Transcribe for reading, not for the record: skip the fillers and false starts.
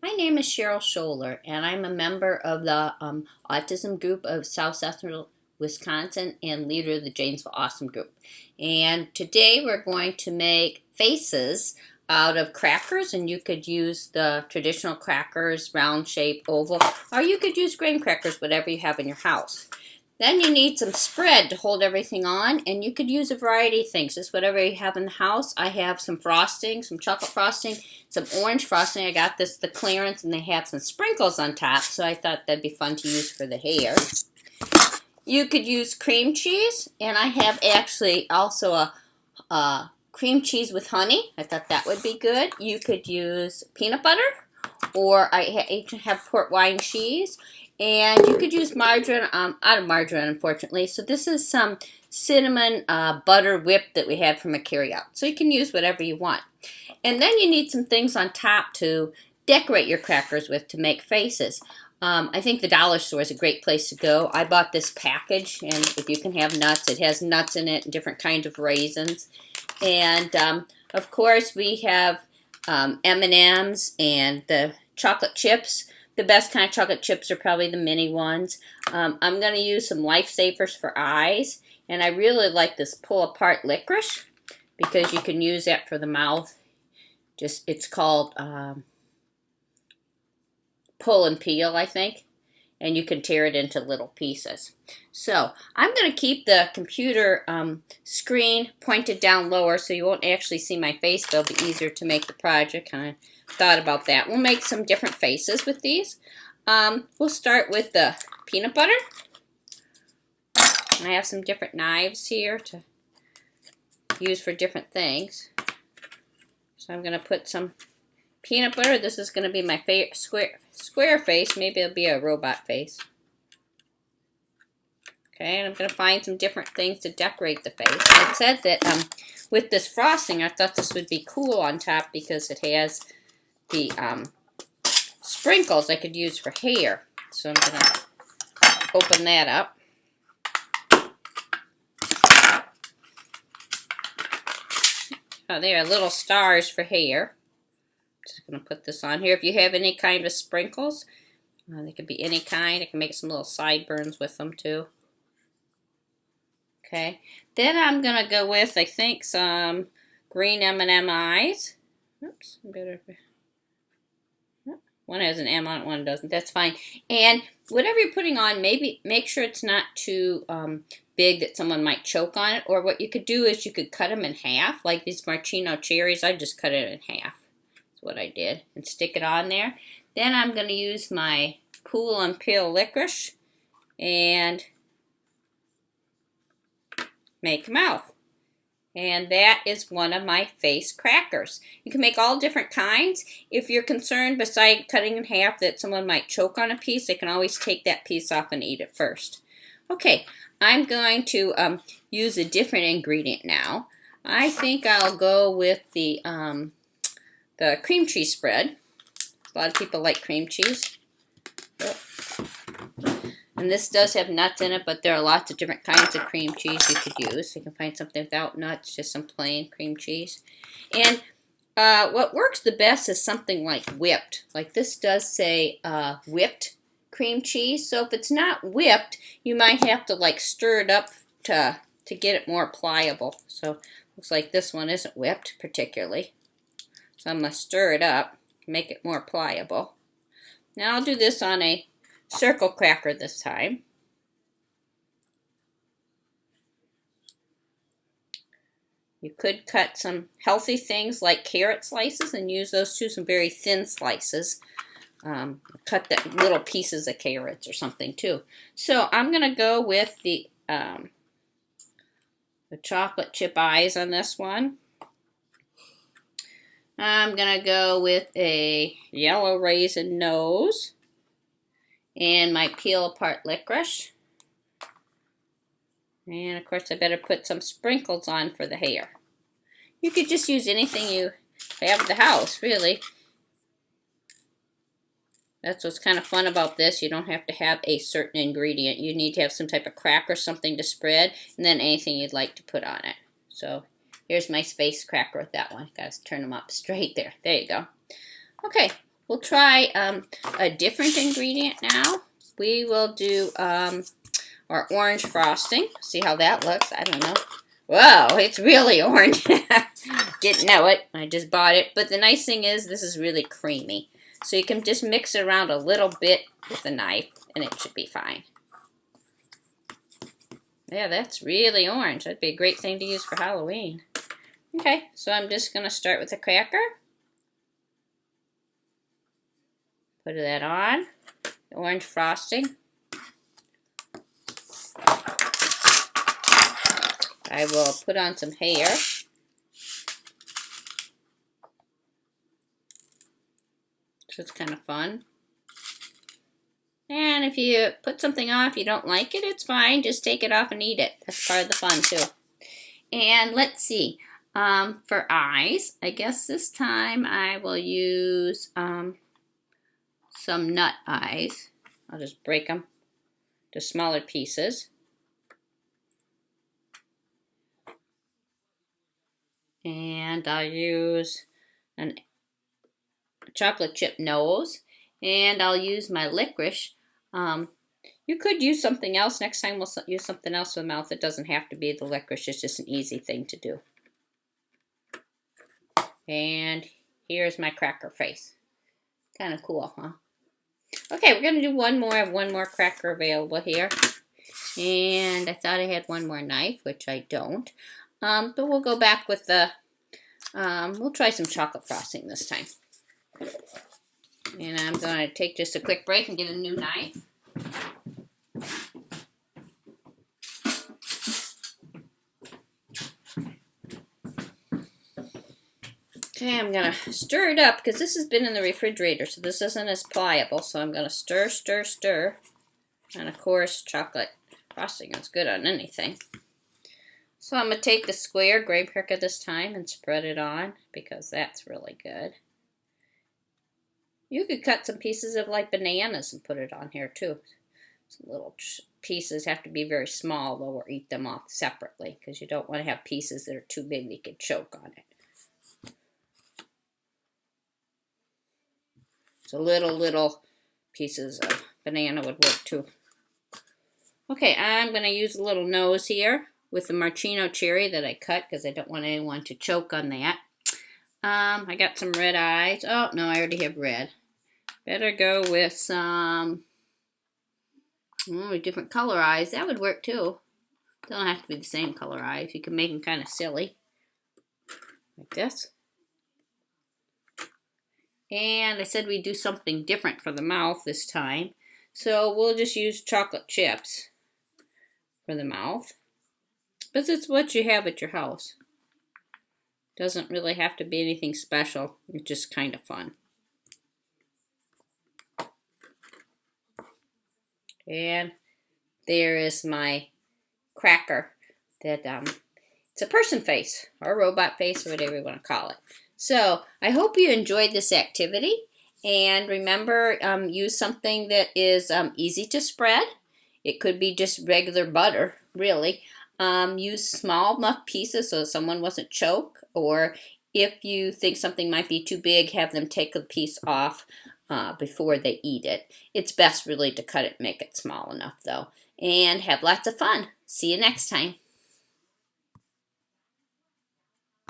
My name is Cheryl Scholler, and I'm a member of the autism group of South Central Wisconsin and leader of the Janesville Awesome Group. And today we're going to make faces out of crackers, and you could use the traditional crackers, round shape, oval, or you could use graham crackers, whatever you have in your house. Then you need some spread to hold everything on, and you could use a variety of things, just whatever you have in the house. I have some frosting, some chocolate frosting, some orange frosting. I got this the clearance, and they have some sprinkles on top, so I thought that'd be fun to use for the hair. You could use cream cheese, and I have actually also a cream cheese with honey. I thought that would be good. You could use peanut butter, or I have port wine cheese. And you could use margarine, out of margarine, unfortunately. So this is some cinnamon butter whip that we had from a carryout. So you can use whatever you want. And then you need some things on top to decorate your crackers with to make faces. I think the dollar store is a great place to go. I bought this package, and if you can have nuts, it has nuts in it and different kinds of raisins. And of course, we have M&Ms and the chocolate chips. The best kind of chocolate chips are probably the mini ones. I'm going to use some Lifesavers for eyes. And I really like this pull-apart licorice because you can use that for the mouth. It's called pull and peel, I think. And you can tear it into little pieces. So I'm going to keep the computer screen pointed down lower so you won't actually see my face. It'll be easier to make the project. Kind of thought about that. We'll make some different faces with these. We'll start with the peanut butter. And I have some different knives here to use for different things. So I'm going to put some peanut butter. This is going to be my square face. Maybe it'll be a robot face. Okay, and I'm going to find some different things to decorate the face. I said that with this frosting, I thought this would be cool on top because it has the sprinkles I could use for hair. So I'm going to open that up. Oh, there are little stars for hair. Just going to put this on here. If you have any kind of sprinkles, they could be any kind. I can make some little sideburns with them too. Okay. Then I'm going to go with, I think, some green M&M eyes. Oops, better. One has an M on it, one doesn't. That's fine. And whatever you're putting on, maybe make sure it's not too big that someone might choke on it. Or what you could do is you could cut them in half, like these maraschino cherries. I just cut it in half. That's what I did. And stick it on there. Then I'm going to use my pull and peel licorice and make a mouth. And that is one of my face crackers. You can make all different kinds. If you're concerned, beside cutting in half, that someone might choke on a piece, they can always take that piece off and eat it first. Okay, I'm going to use a different ingredient now. I think I'll go with the cream cheese spread. A lot of people like cream cheese. And this does have nuts in it, but there are lots of different kinds of cream cheese you could use. You can find something without nuts, just some plain cream cheese. And what works the best is something like whipped. Like this does say whipped cream cheese. So if it's not whipped, you might have to like stir it up to get it more pliable. So looks like this one isn't whipped particularly. So I'm going to stir it up, make it more pliable. Now I'll do this on a circle cracker this time. You could cut some healthy things like carrot slices and use those too, some very thin slices. Cut that little pieces of carrots or something too. So I'm going to go with the chocolate chip eyes on this one. I'm going to go with a yellow raisin nose. And my peel apart licorice. And of course I better put some sprinkles on for the hair. You could just use anything you have at the house, really. That's what's kind of fun about this. You don't have to have a certain ingredient. You need to have some type of cracker, something to spread, and then anything you'd like to put on it. So here's my space cracker with that one. Got to turn them up straight there. There you go. Okay, we'll try a different ingredient now. We will do our orange frosting. See how that looks. I don't know. Whoa, it's really orange. Didn't know it. I just bought it. But the nice thing is this is really creamy. So you can just mix it around a little bit with a knife and it should be fine. Yeah, that's really orange. That'd be a great thing to use for Halloween. Okay, so I'm just going to start with a cracker. Put that on. The orange frosting. I will put on some hair. So it's kind of fun. And if you put something on, if you don't like it, it's fine. Just take it off and eat it. That's part of the fun too. And let's see. For eyes, I guess this time I will use some nut eyes. I'll just break them to smaller pieces. And I'll use a chocolate chip nose. And I'll use my licorice. You could use something else. Next time we'll use something else for the mouth. It doesn't have to be the licorice. It's just an easy thing to do. And here's my cracker face. Kind of cool, huh? Okay, we're going to do one more. I have one more cracker available here. And I thought I had one more knife, which I don't. But we'll go back with the, we'll try some chocolate frosting this time. And I'm going to take just a quick break and get a new knife. Okay, I'm going to stir it up because this has been in the refrigerator, so this isn't as pliable. So I'm going to stir, stir, stir. And of course, chocolate frosting is good on anything. So I'm going to take the square graham cracker this time and spread it on because that's really good. You could cut some pieces of like bananas and put it on here too. Some little pieces have to be very small though, or eat them off separately because you don't want to have pieces that are too big that you could choke on it. So little pieces of banana would work too. Okay, I'm going to use a little nose here with the maraschino cherry that I cut because I don't want anyone to choke on that. I got some red eyes. Oh, no, I already have red. Better go with some different color eyes. That would work too. Don't have to be the same color eyes. You can make them kind of silly. Like this. And I said we'd do something different for the mouth this time. So we'll just use chocolate chips for the mouth. But it's what you have at your house. Doesn't really have to be anything special. It's just kind of fun. And there is my cracker. That it's a person face or a robot face or whatever you want to call it. So I hope you enjoyed this activity. And remember, use something that is easy to spread. It could be just regular butter, really. Use small enough pieces so someone wasn't choke. Or if you think something might be too big, have them take a piece off before they eat it. It's best really to cut it, make it small enough though. And have lots of fun. See you next time.